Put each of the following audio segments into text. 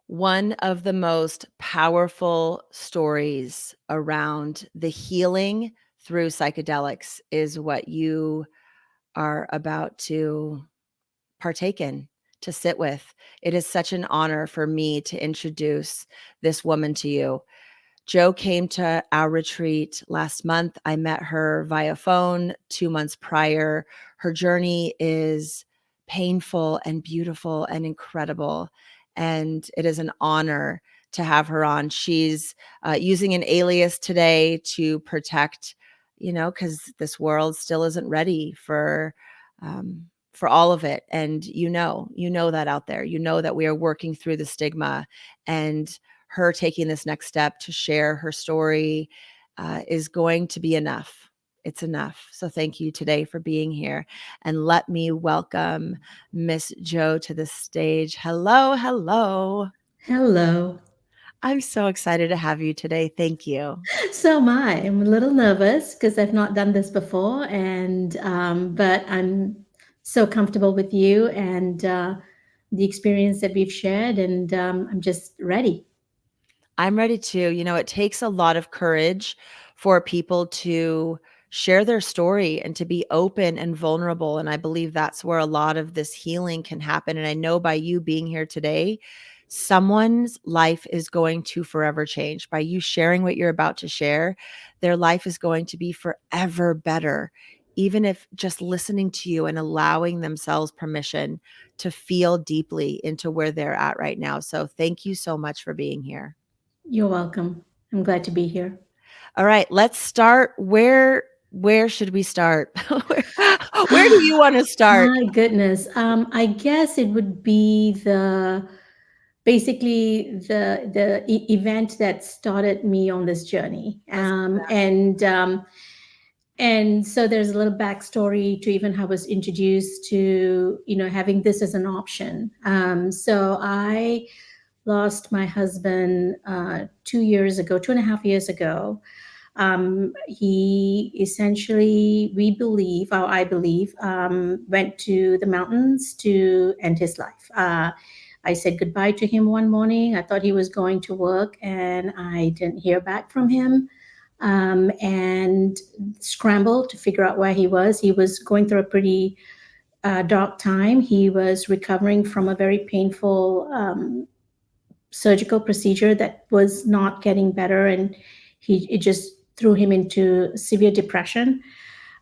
One of the most powerful stories around the healing through psychedelics is what you are about to partake in, to sit with. It is such an honor for me to introduce this woman to you. Jo came to our retreat last month. I met her via phone 2 months prior. Her journey is painful and beautiful and incredible, and it is an honor to have her on. She's using an alias today to protect, because this world still isn't ready for all of it. And you know that out there, that we are working through the stigma, and her taking this next step to share her story is going to be enough. It's enough. So thank you today for being here. And let me welcome Miss Jo to the stage. Hello, hello. Hello. I'm so excited to have you today. Thank you. So am I. I'm a little nervous because I've not done this before, and but I'm so comfortable with you and the experience that we've shared, and I'm just ready. I'm ready too. It takes a lot of courage for people to share their story and to be open and vulnerable. And I believe that's where a lot of this healing can happen. And I know by you being here today, someone's life is going to forever change. By you sharing what you're about to share, their life is going to be forever better. Even if just listening to you and allowing themselves permission to feel deeply into where they're at right now. So thank you so much for being here. You're welcome. I'm glad to be here. All right, let's start. Where should we start? Where do you want to start? My goodness. I guess it would be the basically the event that started me on this journey. Let's And so there's a little backstory to even how I was introduced to, having this as an option. So I lost my husband 2 years ago, 2.5 years ago. He essentially, we believe, or I believe, went to the mountains to end his life. I said goodbye to him one morning. I thought he was going to work, and I didn't hear back from him. And scrambled to figure out where he was. He was going through a pretty dark time. He was recovering from a very painful surgical procedure that was not getting better, and it just threw him into severe depression.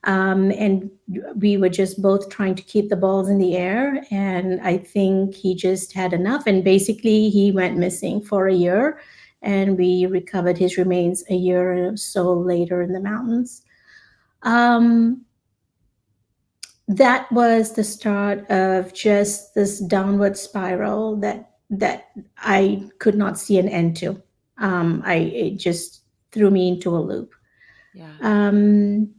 And we were just both trying to keep the balls in the air. And I think he just had enough. And basically, he went missing for a year. And we recovered his remains a year or so later in the mountains. Um, that was the start of just this downward spiral that I could not see an end to. It just threw me into a loop. Yeah. Um,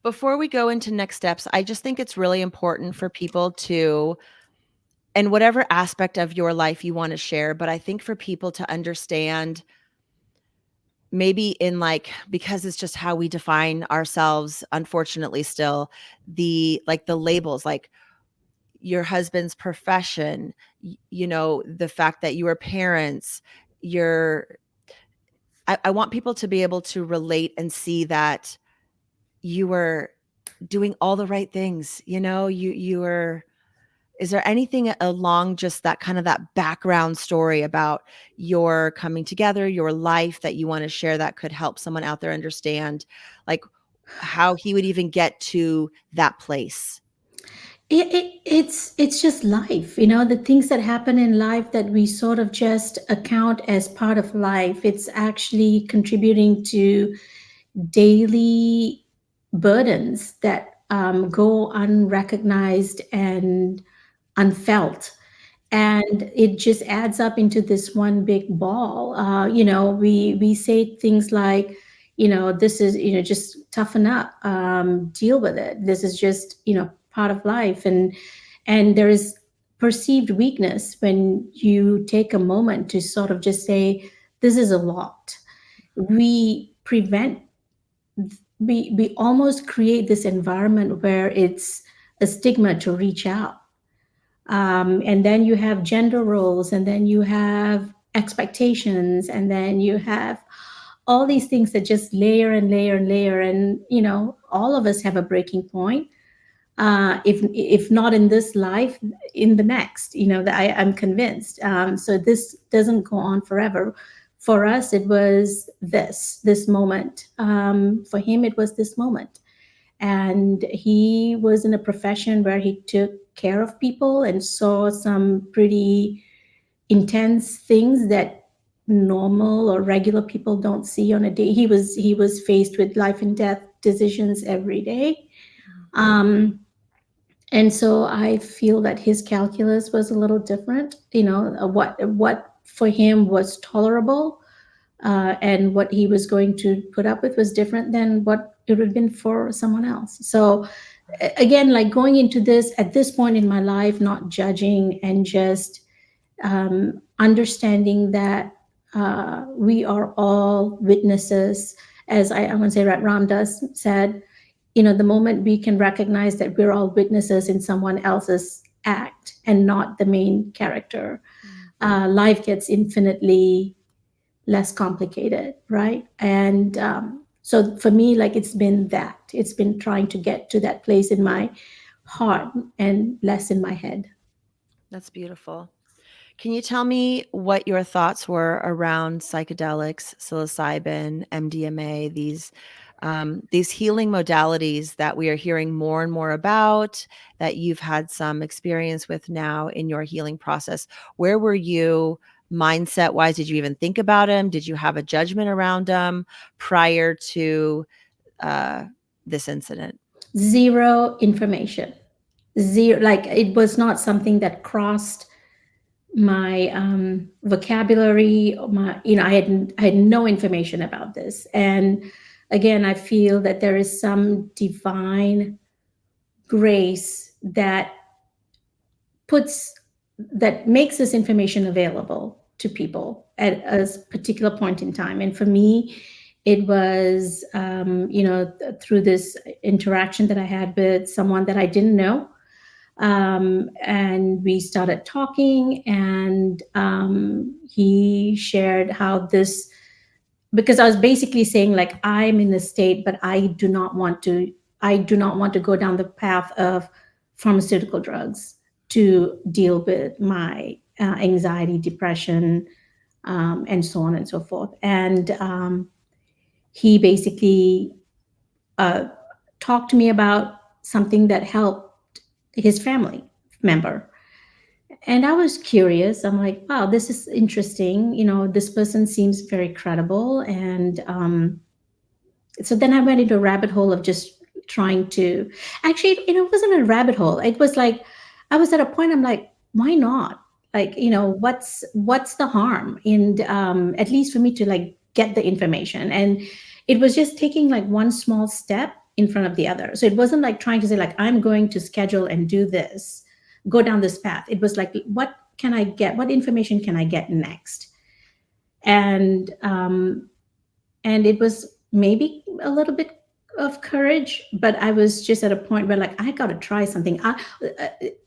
Before we go into next steps, I just think it's really important for people to, and whatever aspect of your life you want to share, but I think for people to understand, maybe in because it's just how we define ourselves, unfortunately, still, the labels, like your husband's profession, the fact that you are parents, your I want people to be able to relate and see that you were doing all the right things. You were. Is there anything along just that kind of that background story about your coming together, your life, that you want to share that could help someone out there understand, like, how he would even get to that place? it's just life, the things that happen in life that we sort of just account as part of life. It's actually contributing to daily burdens that go unrecognized and unfelt, and it just adds up into this one big ball. We say things like, this is, just toughen up, deal with it. This is just, part of life. And there is perceived weakness when you take a moment to sort of just say, this is a lot. We prevent, we almost create this environment where it's a stigma to reach out. And then you have gender roles, and then you have expectations, and then you have all these things that just layer and layer and layer. And all of us have a breaking point, if not in this life, in the next. That I'm convinced. So this doesn't go on forever. For us, it was this moment. For him, it was this moment. And he was in a profession where he took care of people and saw some pretty intense things that normal or regular people don't see on a day. He was faced with life and death decisions every day. um, and so I feel that his calculus was a little different. What for him was tolerable, and what he was going to put up with was different than what it would have been for someone else. So again, like going into this at this point in my life, not judging, and just understanding that we are all witnesses. As I want to say, right, Ram Dass said, the moment we can recognize that we're all witnesses in someone else's act and not the main character, life gets infinitely less complicated, right? And so for me, like, it's been trying to get to that place in my heart and less in my head. That's beautiful. Can you tell me what your thoughts were around psychedelics, psilocybin, MDMA, these healing modalities that we are hearing more and more about, that you've had some experience with now in your healing process? Where were you mindset wise? Did you even think about them? Did you have a judgment around them prior to uh, this incident? Zero information. Zero. Like, it was not something that crossed my vocabulary. I had no information about this. And again, I feel that there is some divine grace puts that makes this information available to people at a particular point in time. And for me, it was through this interaction that I had with someone that I didn't know. And we started talking, and he shared how this, because I was basically saying, like, I'm in a state, but I do not want to go down the path of pharmaceutical drugs to deal with my anxiety, depression, and so on and so forth. And he basically uh, talked to me about something that helped his family member. And I was curious. I'm like, wow, this is interesting. This person seems very credible. And so then I went into a rabbit hole of just trying to, actually, it wasn't a rabbit hole. It was like, I was at a point, I'm like, why not? Like, what's the harm? And at least for me to, like, get the information. And it was just taking, like, one small step in front of the other. So it wasn't like trying to say, like, I'm going to schedule and do this, go down this path. It was like, what information can I get next? And it was maybe a little bit of courage, but I was just at a point where, like, I got to try something.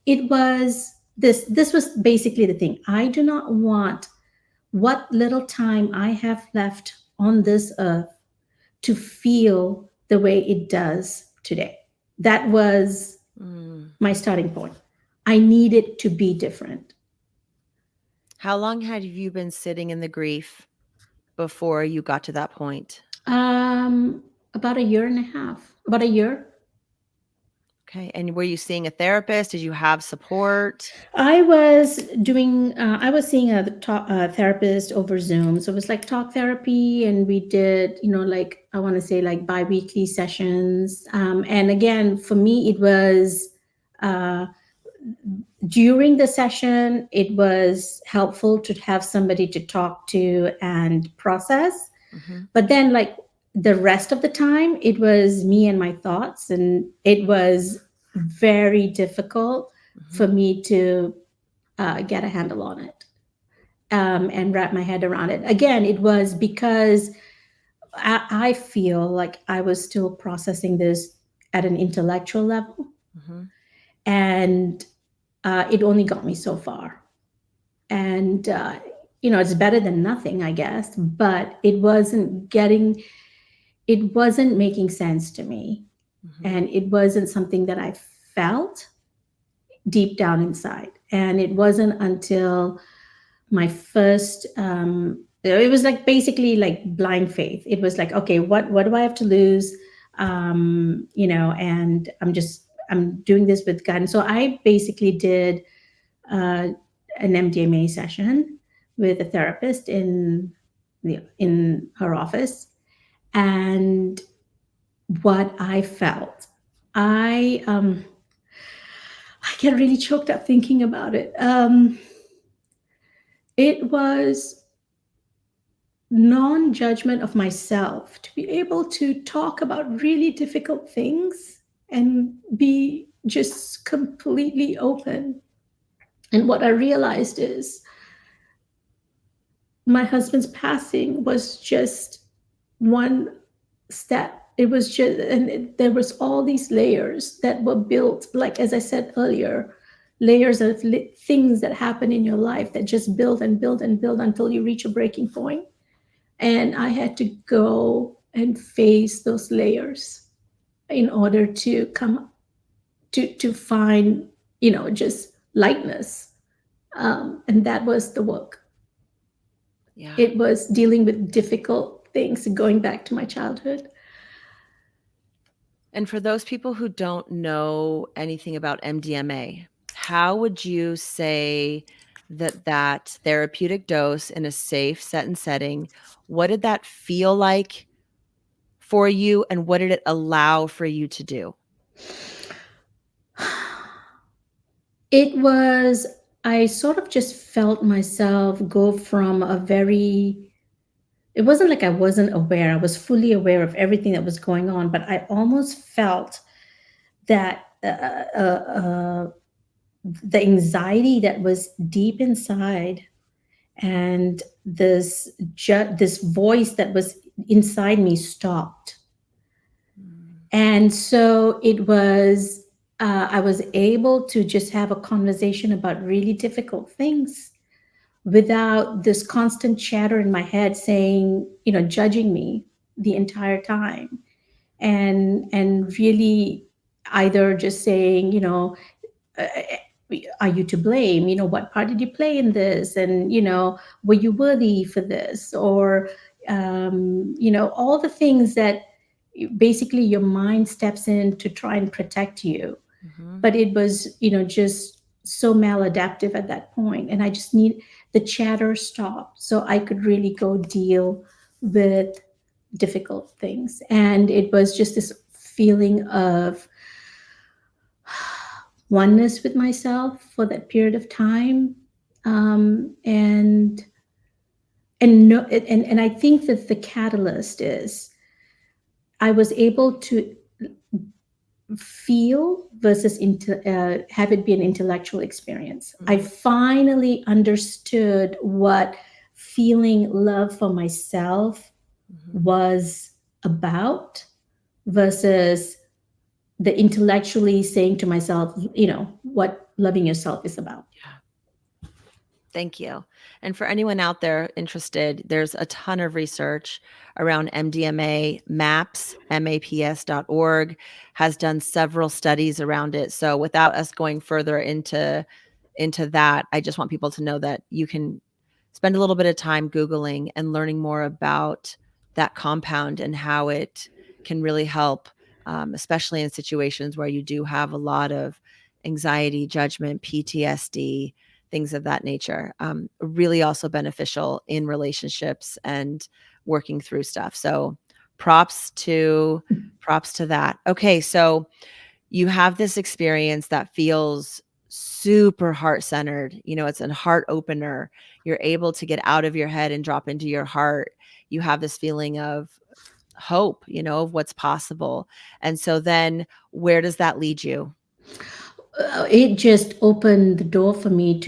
It was this was basically the thing. I do not want what little time I have left on this earth to feel the way it does today. That was Mm. my starting point. I needed to be different. How long had you been sitting in the grief before you got to that point? Um, about a year and a half, about a year. Okay. And were you seeing a therapist? Did you have support? I was seeing a therapist over Zoom. So it was like talk therapy, and we did, like, I want to say, like, bi-weekly sessions. And again, for me, it was uh, during the session, it was helpful to have somebody to talk to and process. Mm-hmm. But then, like, the rest of the time, it was me and my thoughts, and it was very difficult Mm-hmm. for me to get a handle on it, and wrap my head around it. Again, it was because I feel like I was still processing this at an intellectual level, Mm-hmm. and it only got me so far. And it's better than nothing, I guess, but it wasn't making sense to me. Mhm. And it wasn't something that I felt deep down inside. And it wasn't until my first, it was like basically like blind faith. It was like, okay, what do I have to lose? And I'm doing this with God. And so I basically did uh, an MDMA session with a therapist in her office. And what I felt, I get really choked up thinking about it. It was non-judgment of myself to be able to talk about really difficult things and be just completely open. And what I realized is my husband's passing was just one step. It was just, and there was all these layers that were built, like as I said earlier, layers of things that happen in your life that just build and build and build until you reach a breaking point. And I had to go and face those layers in order to come to find, just lightness. And that was the work. Yeah. It was dealing with difficult things, going back to my childhood. And for those people who don't know anything about MDMA, how would you say that therapeutic dose in a safe set and setting, what did that feel like for you, and what did it allow for you to do? It was, I sort of just felt myself go from a very, it wasn't like I wasn't aware. I was fully aware of everything that was going on, but I almost felt that the anxiety that was deep inside, and this voice that was inside me stopped. Mm, And so it was, I was able to just have a conversation about really difficult things without this constant chatter in my head saying, judging me the entire time. And really either just saying, uh, are you to blame? What part did you play in this? And, were you worthy for this? Or, all the things that basically your mind steps in to try and protect you. mhm. But it was, just so maladaptive at that point. And I just need the chatter stopped so I could really go deal with difficult things. And it was just this feeling of oneness with myself for that period of time. And no, and I think that the catalyst is I was able to feel versus have it be an intellectual experience. I Mhm, finally understood what feeling love for myself mhm. was about versus the intellectually saying to myself, what loving yourself is about. Yeah. Thank you. And for anyone out there interested, there's a ton of research around MDMA. maps.org has done several studies around it. So without us going further into that, I just want people to know that you can spend a little bit of time Googling and learning more about that compound and how it can really help, especially in situations where you do have a lot of anxiety, judgment, PTSD, things of that nature. Really also beneficial in relationships and working through stuff. So props to props to that. Okay, so you have this experience that feels super heart centered. It's a heart opener. You're able to get out of your head and drop into your heart. You have this feeling of hope, of what's possible. And so then where does that lead you? It just opened the door for me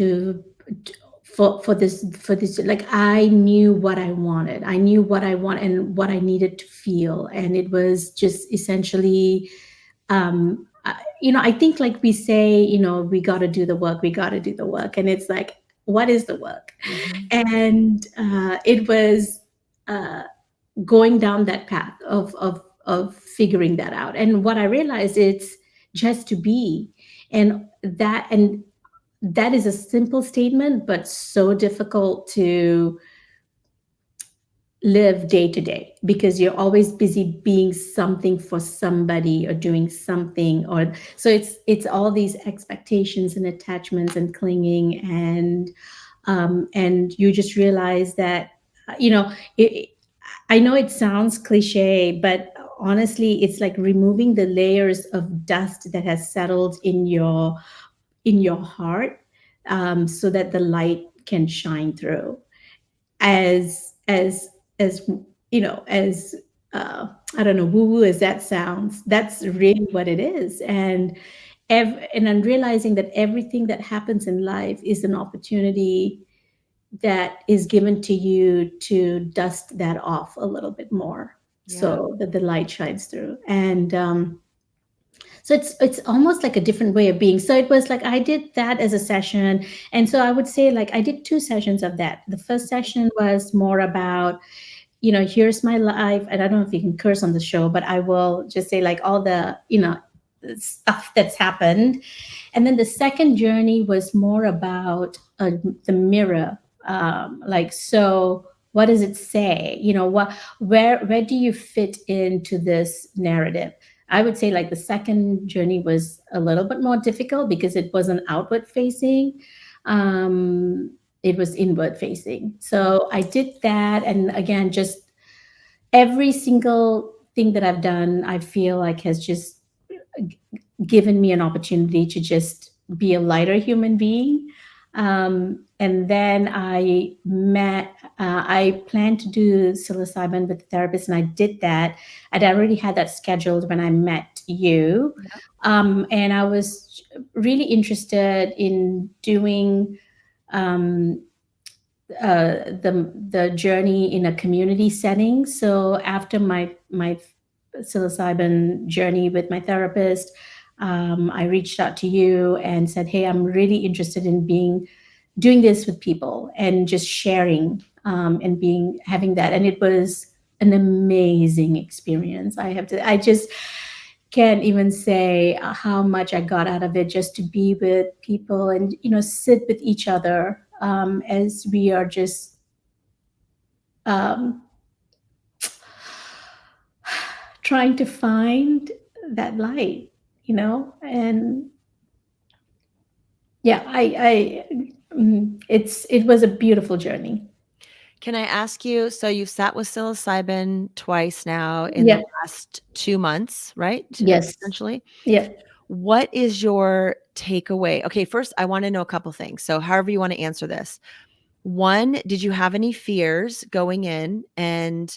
for this, like I knew what I wanted. I knew what I want and what I needed to feel, and it was just essentially, I think like we say, we got to do the work, we got to do the work, and it's like what is the work? Mhm. And it was uh, going down that path of figuring that out. And what I realized, it's just to be, and that is a simple statement, but so difficult to live day to day, because you're always busy being something for somebody or doing something. Or so it's all these expectations and attachments and clinging, and you just realize that you know it, I know it sounds cliche, but honestly, it's like removing the layers of dust that has settled in your heart, so that the light can shine through. As as uh, I don't know, woo woo as that sounds, that's really what it is. And I'm realizing that everything that happens in life is an opportunity that is given to you to dust that off a little bit more, Yeah. so that the light shines through. And so it's almost like a different way of being. So it was like I did that as a session. And so I would say, like, I did two sessions of that. The first session was more about, here's my life. And I don't know if you can curse on the show, but I will just say, like, all the stuff that's happened. And then the second journey was more about the mirror. Like, so what does it say? Where do you fit into this narrative? I would say, like, the second journey was a little bit more difficult because it wasn't outward facing. It was inward facing. So I did that. And again, just every single thing that I've done, I feel like has just given me an opportunity to just be a lighter human being. And then I planned to do psilocybin with a therapist, and I did that. I'd already had that scheduled when I met you. Yeah. And I was really interested in doing um, the journey in a community setting. So after my psilocybin journey with my therapist, I reached out to you and said, "Hey, I'm really interested in doing this with people and just sharing, and being having that." And it was an amazing experience. I just can't even say how much I got out of it, just to be with people and sit with each other, as we are just um, trying to find that light, and yeah, it was a beautiful journey. Can I ask you, so you've sat with psilocybin twice now in the Yeah. last 2 months, right? Yes. Essentially. Yeah. What is your takeaway? Okay, first, I wanna know a couple things. So however you wanna answer this. 1, did you have any fears going in? And,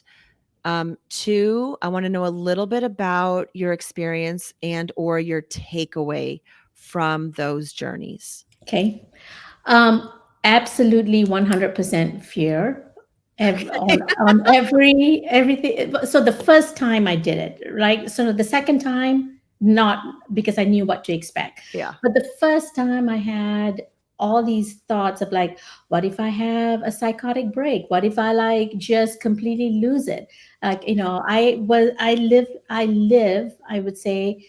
2, I wanna know a little bit about your experience and or your takeaway from those journeys. Okay. Um, Absolutely 100% fear, on everything. So the first time I did it, right? So the second time, not, because I knew what to expect. Yeah. But the first time I had all these thoughts of, like, what if I have a psychotic break? What if I, like, just completely lose it? Like, I live, I would say,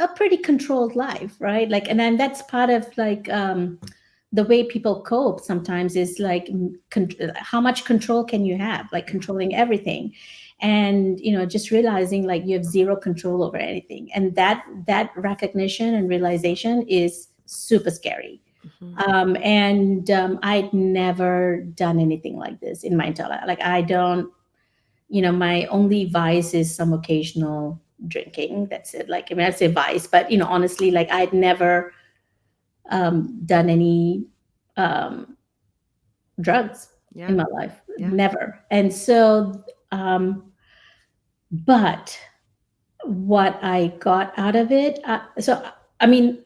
a pretty controlled life, right? Like, and then that's part of, like, the way people cope sometimes is, like, how much control can you have, like controlling everything, and just realizing, like, you have zero control over anything, and that recognition and realization is super scary. Mhm. And I'd never done anything like this in my entire life. Like, I don't, my only vice is some occasional drinking. That's it. Like, I mean, I'd say vice, but honestly, like, I'd never done any um, drugs Yeah, in my life, yeah. never. And so, but what I got out of it, I mean,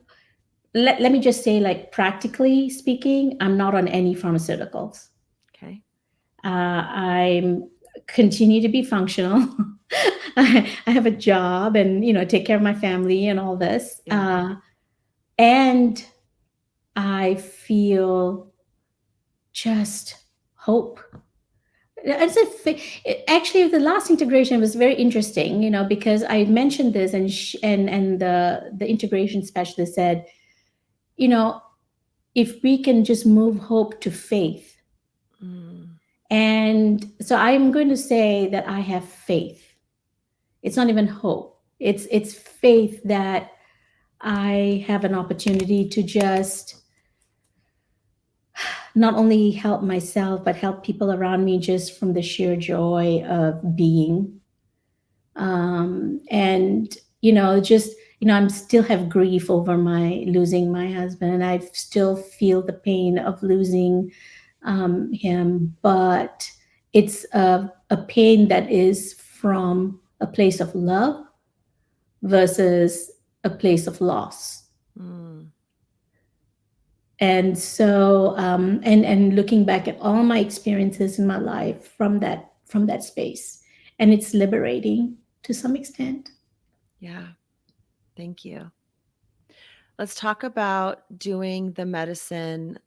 let me just say, like, practically speaking, I'm not on any pharmaceuticals. Okay. I'm continue to be functional. I have a job, and take care of my family and all this. Yeah. And I feel just hope. As if actually the last integration was very interesting, because I mentioned this, and the integration specialist said, you know, if we can just move hope to faith. Mm, And so I'm going to say that I have faith. It's not even hope. It's faith that I have an opportunity to just not only help myself but help people around me just from the sheer joy of being. And just I'm still have grief over my losing my husband, and I still feel the pain of losing him, but it's a pain that is from a place of love versus a place of loss. mm, And so and looking back at all my experiences in my life from that space, and it's liberating to some extent. yeah. Thank you. Let's talk about doing the medicine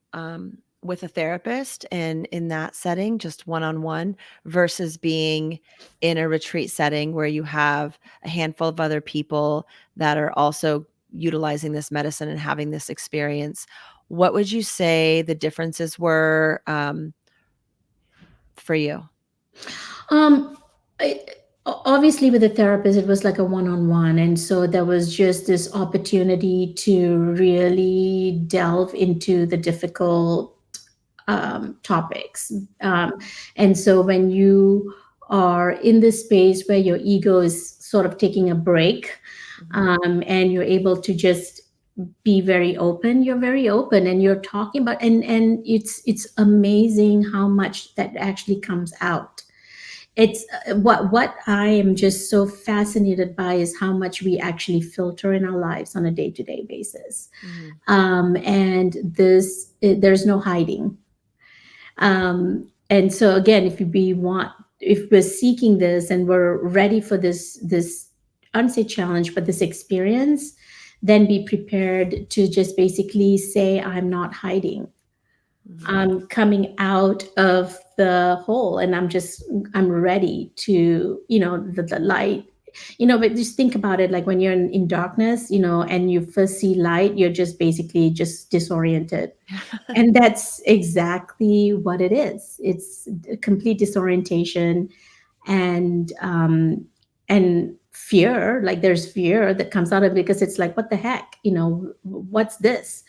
with a therapist and in that setting, just one on one, versus being in a retreat setting where you have a handful of other people that are also utilizing this medicine and having this experience. What would you say the differences were for you? Um, I, Obviously, with the therapist, it was like a one-on-one, and so there was just this opportunity to really delve into the difficult topics. And so when you are in this space where your ego is sort of taking a break, Mhm, and you're able to just be very open, you're very open, and you're talking about, and it's amazing how much that actually comes out. It's what I am just so fascinated by is how much we actually filter in our lives on a day-to-day basis. mhm, And there's no hiding. And so again, if we're seeking this and we're ready for this unsaid challenge, but this experience, then be prepared to just basically say, I'm not hiding. mhm. I'm coming out of the hole, and I'm ready to, the light. But just think about it, like when you're in darkness, and you first see light, you're just basically just disoriented. And that's exactly what it is. It's a complete disorientation, and fear. Like there's fear that comes out of it, because it's like, what the heck, what's this?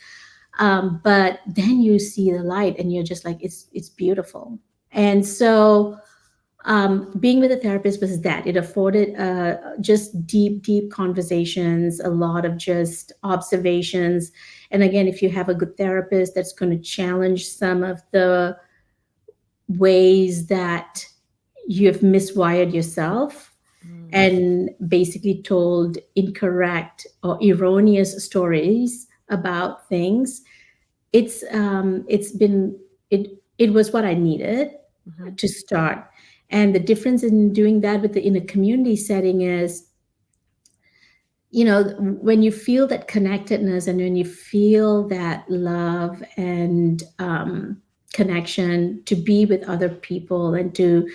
But then you see the light, and you're just like, it's beautiful. And so being with a therapist was that it afforded just deep conversations, a lot of just observations. And again, if you have a good therapist that's going to challenge some of the ways that you've miswired yourself Mm, and basically told incorrect or erroneous stories about things, it's been it was what I needed mhm, to start. And the difference in doing that in a community setting is, when you feel that connectedness, and when you feel that love and connection to be with other people, and to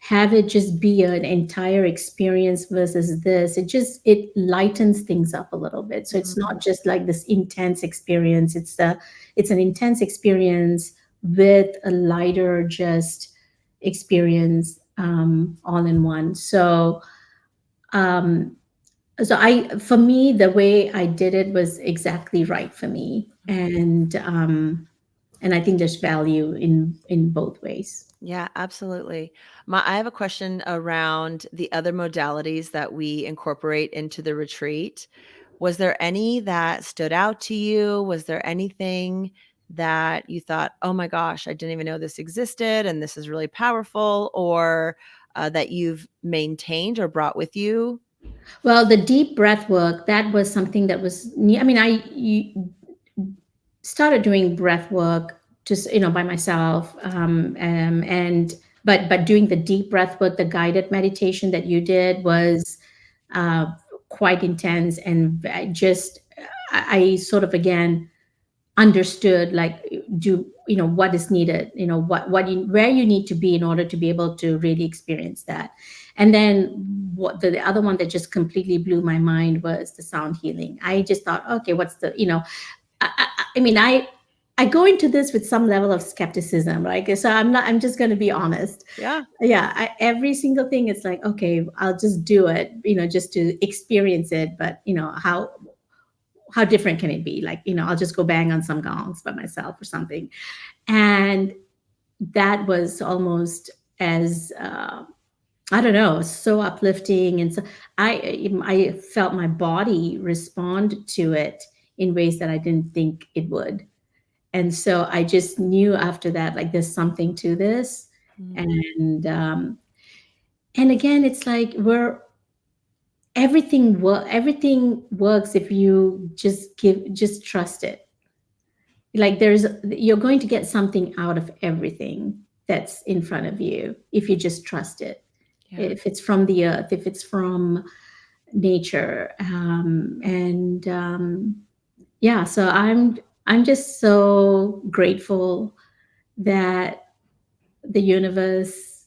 have it just be an entire experience versus this, it lightens things up a little bit. So it's mm, not just like this intense experience. It's an intense experience with a lighter just experience, all in one. Um so for me, the way I did it was exactly right for me. mhm. And I think there's value in both ways. Yeah, absolutely. I have a question around the other modalities that we incorporate into the retreat. Was there any that stood out to you? Was there anything that you thought, oh my gosh, I didn't even know this existed and this is really powerful, or that you've maintained or brought with you? Well, the deep breath work, that was something that was new. I mean, started doing breath work just, by myself, and but doing the deep breath work, the guided meditation that you did was uh, quite intense. And I sort of again understood, like, do what is needed, where you need to be in order to be able to really experience that. And then what the other one that just completely blew my mind was the sound healing. I just thought, okay, what's the, I mean, I go into this with some level of skepticism, right? So I'm just going to be honest. Yeah. Yeah, every single thing, it's like, okay, I'll just do it, just to experience it. But how different can it be? Like, I'll just go bang on some gongs by myself or something. And that was almost as I don't know, so uplifting. And so I felt my body respond to it in ways that I didn't think it would. And so I just knew after that, like, there's something to this. Mm. And again, it's like we're everything works if you just trust it. Like, you're going to get something out of everything that's in front of you if you just trust it. Yeah. If it's from the earth, if it's from nature. And Yeah, so I'm just so grateful that the universe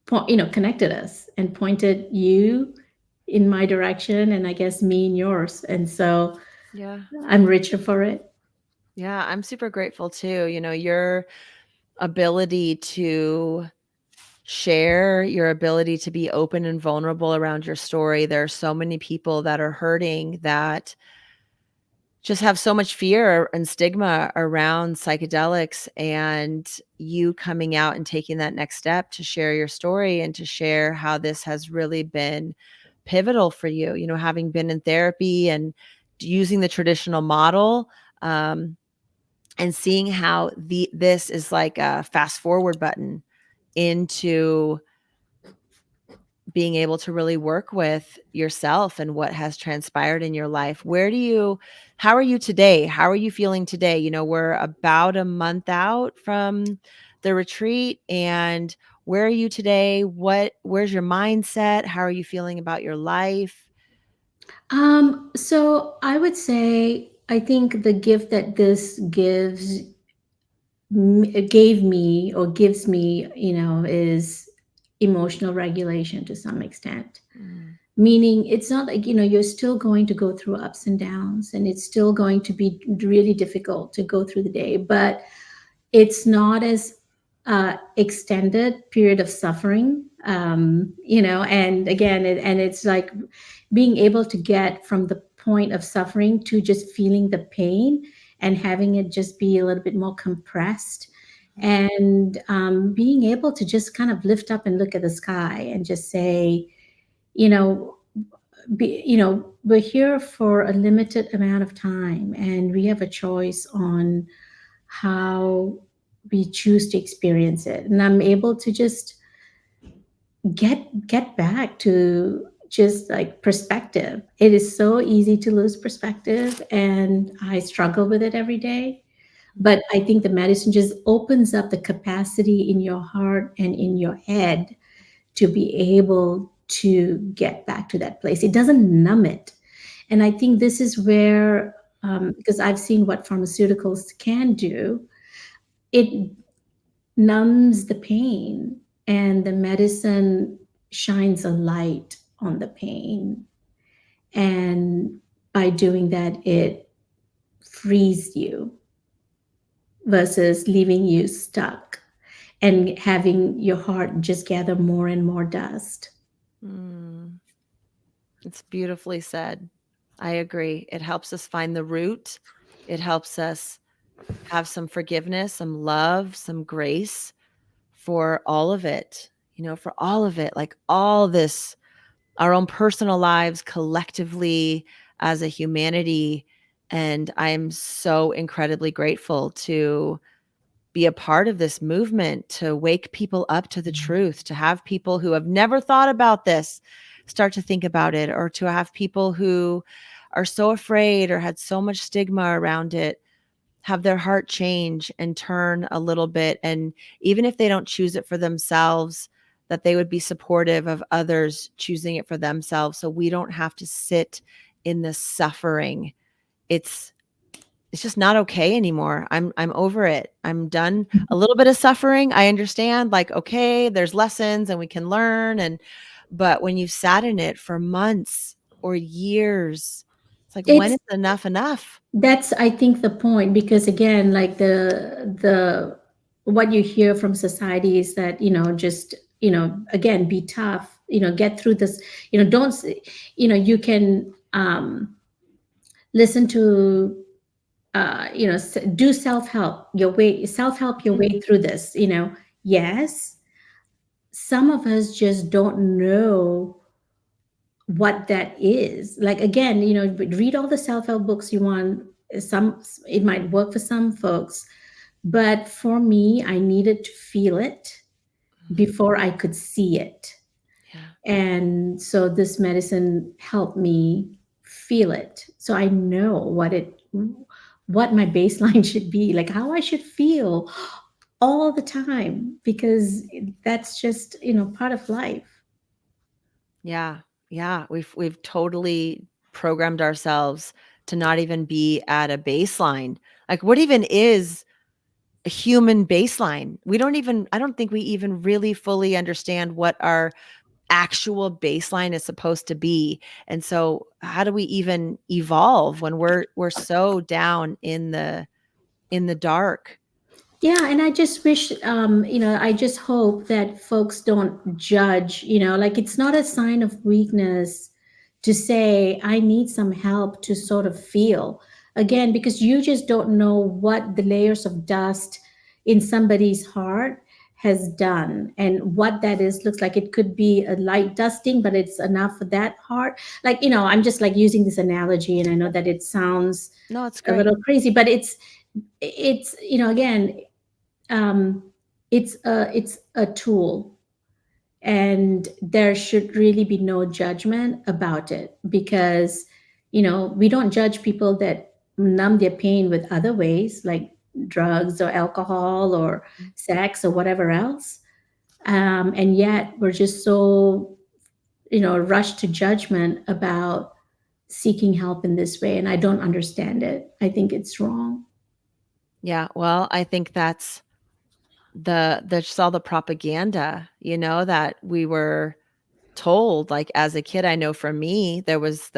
connected us and pointed you in my direction, and I guess me in yours. And so Yeah. I'm richer for it. Yeah, I'm super grateful too. Your ability to share, your ability to be open and vulnerable around your story. There are so many people that are hurting that just have so much fear and stigma around psychedelics, and you coming out and taking that next step to share your story and to share how this has really been pivotal for you, having been in therapy and using the traditional model, um, and seeing how this is like a fast forward button into being able to really work with yourself and what has transpired in your life. How are you today? How are you feeling today? We're about a month out from the retreat, and where are you today? Where's your mindset? How are you feeling about your life? So I would say, I think the gift that this gave me or gives me, is emotional regulation to some extent. Mm, Meaning, it's not like, you're still going to go through ups and downs, and it's still going to be really difficult to go through the day, but it's not as extended period of suffering. And again, it's like being able to get from the point of suffering to just feeling the pain, and having it just be a little bit more compressed. And being able to just kind of lift up and look at the sky and just say, you know we're here for a limited amount of time, and we have a choice on how we choose to experience it. And I'm able to just get back to just like perspective. It is so easy to lose perspective, and I struggle with it every day. But I think the medicine just opens up the capacity in your heart and in your head to be able to get back to that place. It doesn't numb it. And I think this is where, because I've seen what pharmaceuticals can do, it numbs the pain, and the medicine shines a light on the pain. And by doing that, it frees you versus leaving you stuck and having your heart just gather more and more dust. mm. It's beautifully said. I agree. It helps us find the root. It helps us have some forgiveness, some love, some grace for all of it, for all of it, like all this, our own personal lives collectively as a humanity. And I'm so incredibly grateful to be a part of this movement, to wake people up to the truth, to have people who have never thought about this start to think about it, or to have people who are so afraid or had so much stigma around it have their heart change and turn a little bit. And even if they don't choose it for themselves, that they would be supportive of others choosing it for themselves, so we don't have to sit in this suffering. It's it's just not okay anymore. I'm over it. I'm done. A little bit of suffering, I understand, like, okay, there's lessons and we can learn, and but when you've sat in it for months or years, it's like, when It's is enough enough? That's, I think, the point, because again, like the what you hear from society is that, just, again, be tough, get through this, don't you can listen to do self-help your Mhm. way through this, yes, some of us just don't know what that is. Like, again, read all the self-help books you want. Some, it might work for some folks, but for me, I needed to feel it Mhm. before I could see it. Yeah. And so this medicine helped me feel it, so I know what my baseline should be, like how I should feel all the time, because that's just, part of life. Yeah. Yeah. We've totally programmed ourselves to not even be at a baseline. Like, what even is a human baseline? We don't even I don't think we even really fully understand what our actual baseline is supposed to be. And so how do we even evolve when we're so down in the dark? Yeah, and I just wish, I just hope that folks don't judge, like it's not a sign of weakness to say, I need some help to sort of feel. Again, because you just don't know what the layers of dust in somebody's heart has done, and what that is looks like. It could be a light dusting, but it's enough for that heart. Like, I'm just like using this analogy, and I know that it sounds No, it's a great. little crazy, but it's again, um, it's a tool, and there should really be no judgment about it, because we don't judge people that numb their pain with other ways, like drugs or alcohol or sex or whatever else, and yet we're just so rushed to judgment about seeking help in this way, and I don't understand it. I think it's wrong. Yeah, well, I think that's just all the propaganda, that we were told, like, as a kid. I know for me, there was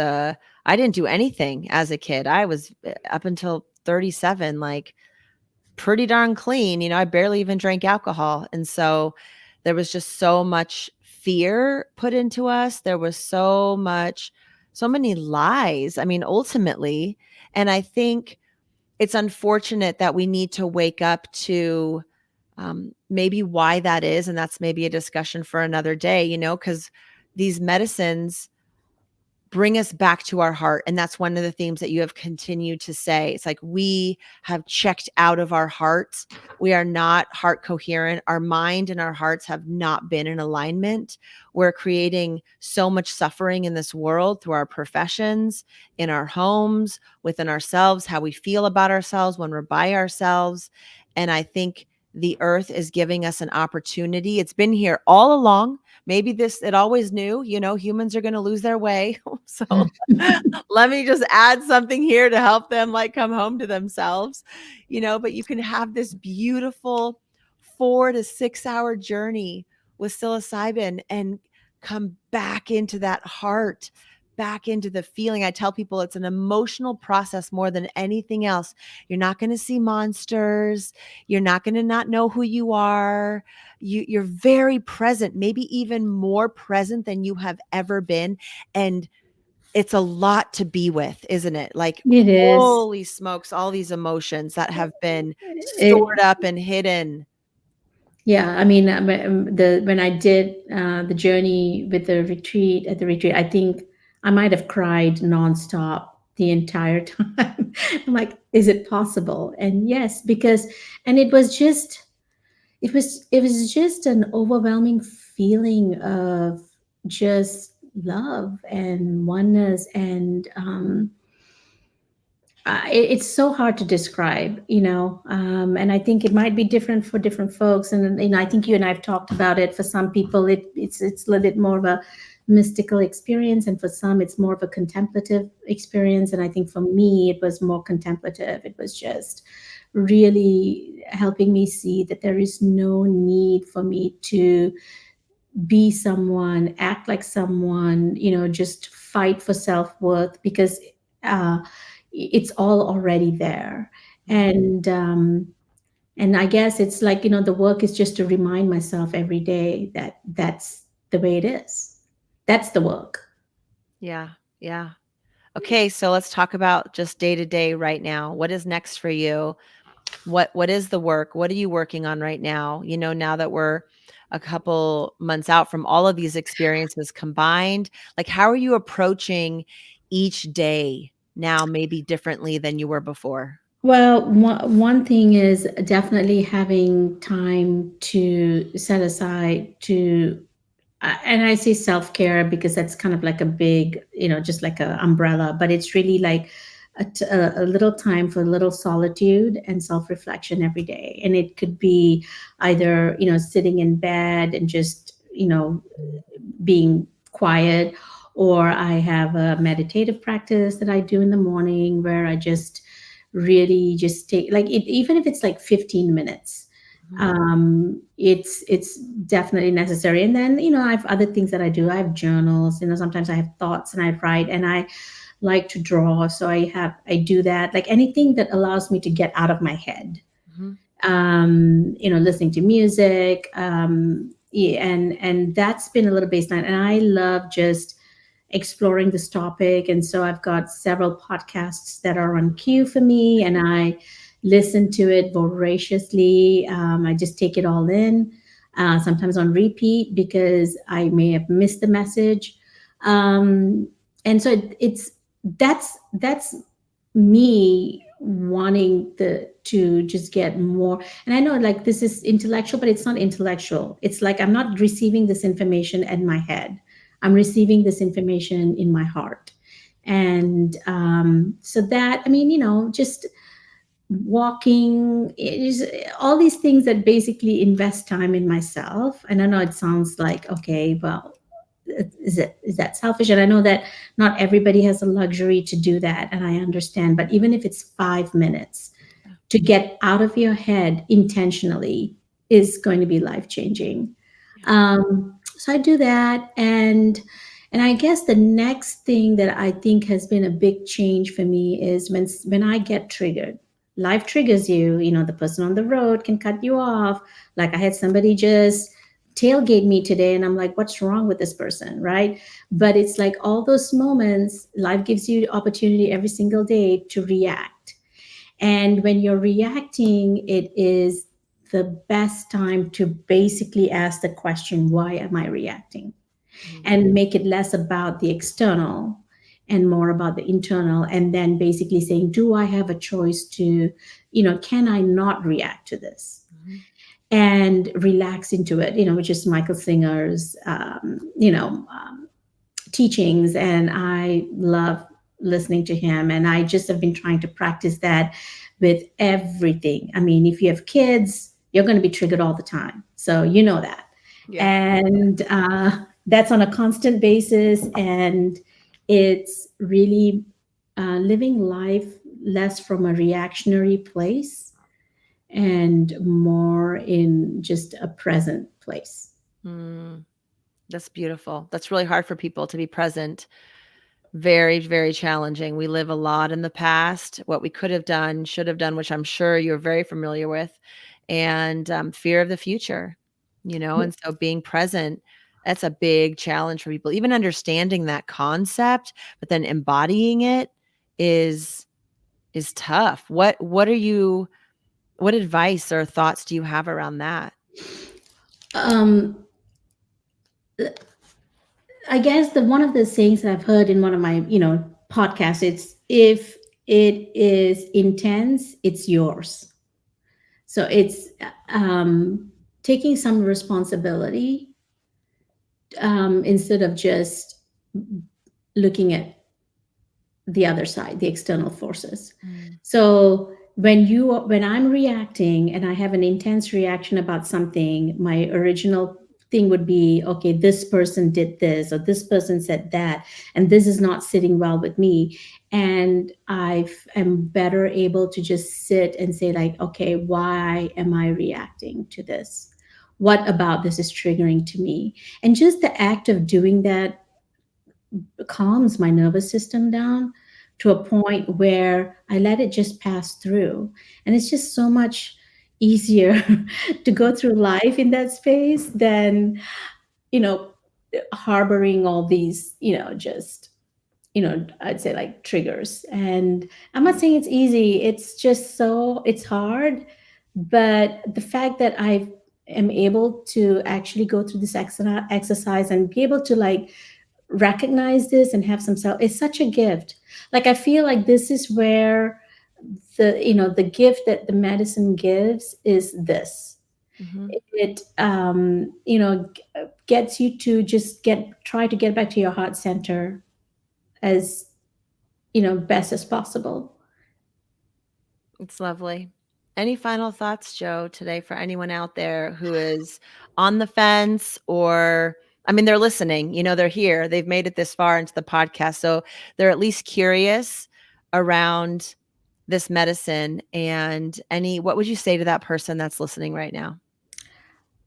I didn't do anything as a kid. I was, up until 37, like, pretty darn clean. I barely even drank alcohol. And so there was just so much fear put into us. There was so many lies. I mean, ultimately, and I think it's unfortunate that we need to wake up to, maybe why that is. And that's maybe a discussion for another day, because these medicines bring us back to our heart. And that's one of the themes that you have continued to say. It's like, we have checked out of our hearts. We are not heart coherent. Our mind and our hearts have not been in alignment. We're creating so much suffering in this world through our professions, in our homes, within ourselves, how we feel about ourselves when we're by ourselves. And I think the earth is giving us an opportunity. It's been here all along. Maybe it always knew, humans are going to lose their way. So let me just add something here to help them, like, come home to themselves, but you can have this beautiful 4 to 6 hour journey with psilocybin and come back into that heart, back into the feeling. I tell people it's an emotional process more than anything else. You're not going to see monsters. You're not going to not know who you are. You're very present, maybe even more present than you have ever been. And it's a lot to be with, isn't it? Like, It is. holy smokes, all these emotions that have been stored It up and hidden. Yeah, I mean, the when I did the journey with the retreat, I think I might have cried nonstop the entire time. I'm like, is it possible? And yes, because, and it was just an overwhelming feeling of just love and oneness, and it's so hard to describe, and I think it might be different for different folks, and I think you and I've talked about it. For some people, it's a little bit more of a mystical experience, and for some it's more of a contemplative experience. And I think for me it was more contemplative. It was just really helping me see that there is no need for me to be someone, act like someone, just fight for self-worth, because uh, it's all already there. And I guess it's like, the work is just to remind myself every day that that's the way it is. That's the work. Yeah. Yeah. Okay, so let's talk about just day to day right now. What is next for you? What is the work? What are you working on right now? Now that we're a couple months out from all of these experiences combined, like how are you approaching each day now maybe differently than you were before? Well, one thing is definitely having time to set aside to, and I say self care because that's kind of like a big, just like a umbrella, but it's really like a little time for a little solitude and self reflection every day. And it could be either, sitting in bed and just, being quiet, or I have a meditative practice that I do in the morning where I just really just take like it, even if it's like 15 minutes. Mhm. It's definitely necessary. And then, I have other things that I do. I have journals, sometimes I have thoughts and I write, and I like to draw, so I do that, like anything that allows me to get out of my head. Mhm. Listening to music, yeah, and that's been a little baseline. And I love just exploring this topic, and so I've got several podcasts that are on queue for me, and I listen to it voraciously. I just take it all in, sometimes on repeat because I may have missed the message. um, and so that's me wanting to just get more. And I know, like, this is intellectual, but it's not intellectual. It's like I'm not receiving this information in my head. I'm receiving this information in my heart. And so that, I mean, just walking is all these things that basically invest time in myself. And I know it sounds like, okay, well, is that selfish? And I know that not everybody has the luxury to do that, and I understand. But even if it's 5 minutes Yeah. to get out of your head intentionally is going to be life changing. Yeah. So I do that. And I guess the next thing that I think has been a big change for me is when I get triggered. Life triggers you. The person on the road can cut you off. Like, I had somebody just tailgate me today, and I'm like, what's wrong with this person, right? But it's like all those moments, life gives you the opportunity every single day to react. And when you're reacting, it is the best time to basically ask the question, why am I reacting? Mhm. And make it less about the external and more about the internal. And then basically saying, do I have a choice to, can I not react to this? Mhm. And relax into it, which is Michael Singer's, teachings. And I love listening to him. And I just have been trying to practice that with everything. I mean, if you have kids, you're going to be triggered all the time. So you know that. Yeah. And that's on a constant basis. And it's really living life less from a reactionary place and more in just a present place. Mm, that's beautiful. That's really hard for people to be present. Very, very challenging. We live a lot in the past, what we could have done, should have done, which I'm sure you're very familiar with, and fear of the future, and so being present, that's a big challenge for people. Even understanding that concept, but then embodying it is is tough. What advice or thoughts do you have around that? Um, I guess the one of the sayings that I've heard in one of my, podcasts, it's if it is intense, it's yours. So it's taking some responsibility, instead of just looking at the other side, the external forces. Mm, So when I'm reacting and I have an intense reaction about something, my original thing would be, okay, this person did this or this person said that, and this is not sitting well with me. And I am better able to just sit and say, like, okay, why am I reacting to this? What about this is triggering to me? And just the act of doing that calms my nervous system down to a point where I let it just pass through. And it's just so much easier to go through life in that space than, you know, harboring all these, just, I'd say like triggers. And I'm not saying it's easy, it's just it's hard. But the fact that I am able to actually go through this exercise and be able to like recognize this and have some self is such a gift. Like I feel like this is where the gift that the medicine gives is this. Mhm. It gets you to just try to get back to your heart center as best as possible. It's lovely. Any final thoughts, Joe, today for anyone out there who is on the fence or I mean, they're listening, they're here. They've made it this far into the podcast. So they're at least curious around this medicine and what would you say to that person that's listening right now?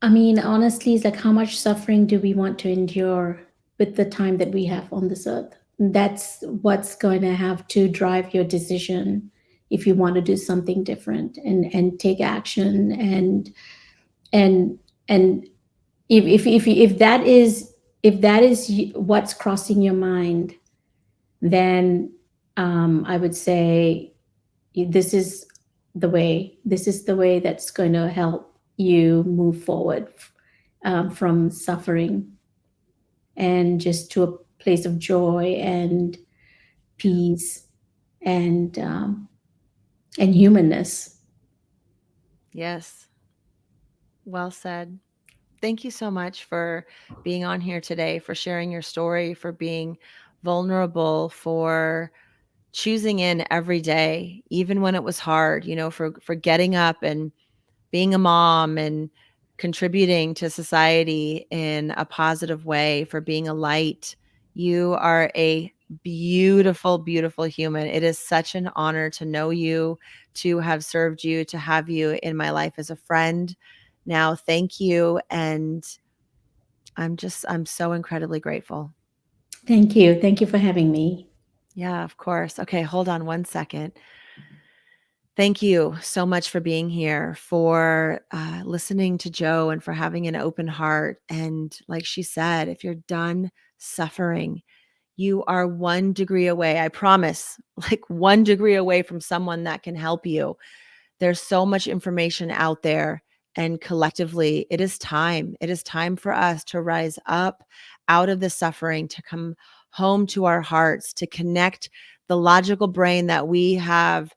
I mean, honestly, it's like how much suffering do we want to endure with the time that we have on this earth? That's what's going to have to drive your decision if you want to do something different and take action. And and if that is what's crossing your mind, then I would say this is the way that's going to help you move forward from suffering and just to a place of joy and peace and humanness. Yes. Well said. Thank you so much for being on here today, for sharing your story, for being vulnerable, for choosing in every day, even when it was hard, for getting up and being a mom and contributing to society in a positive way, for being a light. You are a beautiful, beautiful human. It is such an honor to know you, to have served you, to have you in my life as a friend. Now, thank you. And I'm so incredibly grateful. Thank you for having me. Yeah, of course. Okay, hold on one second. Thank you so much for being here, for listening to Joe, and for having an open heart. And like she said, if you're done suffering, you are 1 degree away. I promise, like 1 degree away from someone that can help you. There's so much information out there. And collectively, it is time. It is time for us to rise up out of the suffering, to come home to our hearts, to connect the logical brain that we have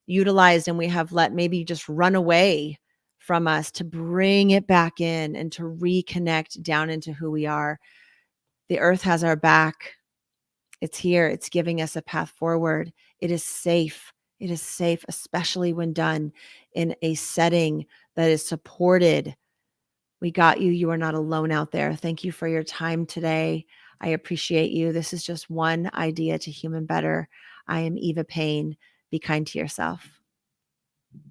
utilized and we have let maybe just run away from us, to bring it back in and to reconnect down into who we are. The earth has our back. It's here. It's giving us a path forward. It is safe. It is safe, especially when done in a setting that is supported. We got you. You are not alone out there. Thank you for your time today. I appreciate you. This is just one idea to human better. I am Eva Payne. Be kind to yourself.